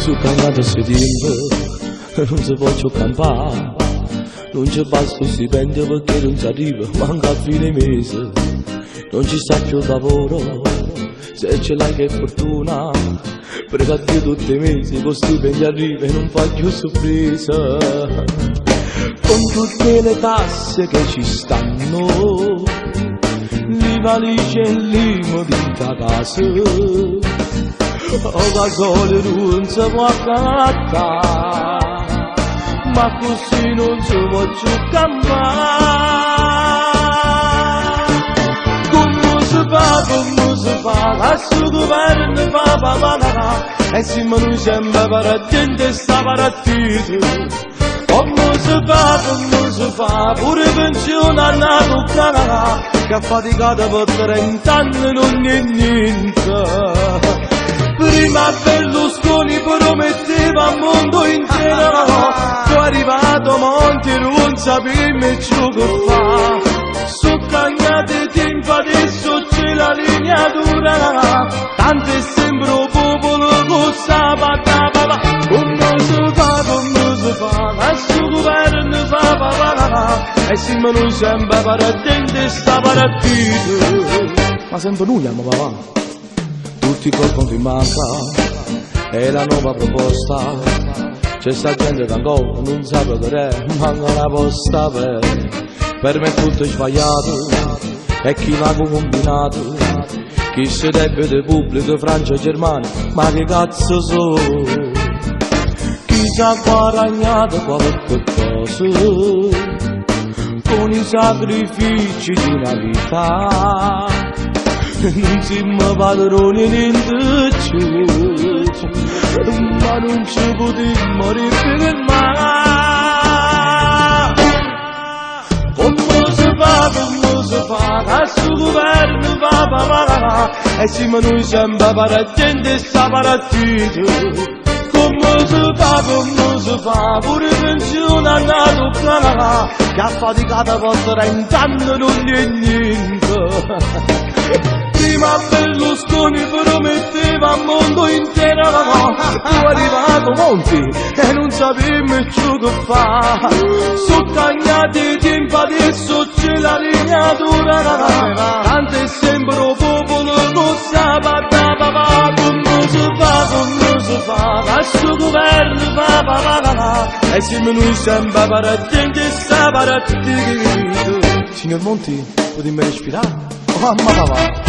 Su cagnato si timba, non si può campare. Non ci basta il stipendio perché non si arriva manca a fine mese. Non ci sta più lavoro, se ce l'hai che fortuna. Perché a Dio tutti i mesi con stipendio arriva e non fa più sorpresa. Con tutte le tasse che ci stanno, li valigie e l'imo di casa, o gasolio non si può accattare. Ma così non si può più campare. Come si fa, lascio il governo fa papà, e se noi sembra parattente sta parattito. Come si fa, pure pensione a nato canale, che ha faticato per 30 anni non è niente. Prima Berlusconi prometteva al mondo intero, poi è arrivato Monti e non sapeva più che fa. Su cagnate tempo adesso c'è la linea dura, tanto è sempre un popolo con sta patata. Come si fa, lascia il governo fa papà, e se noi sempre parattente sta parattito. Ma sempre nulla, ma papà. Tutti colgono che manca, è la nuova proposta. C'è sta gente che ancora non sa che manca una posta per me è tutto sbagliato, e chi l'ha combinato? Chi si deve del pubblico, Francia e Germania, ma che cazzo so? Chi si è guadagnato qualche cosa con i sacrifici di una vita? Non siamo padroni niente più, ma non ci potremmo rifermare. Come si fa, lascia il governo va papà, e se noi siamo parattenti e sta parattito. Come si fa, pure pensione a nato canale, che ha faticato per 30 anni non è niente. Prima Berlusconi prometteva al mondo intero, poi è arrivato Monti e non sapeva più che fa. Su cagnati tempo adesso c'è la linea dura, tanto è sempre un popolo con sta patata. Come si fa, lascia il governo fa papà, e se noi sempre parattenti sta parattito. Signor Monti, potremmo respirare? Oh mamma papà.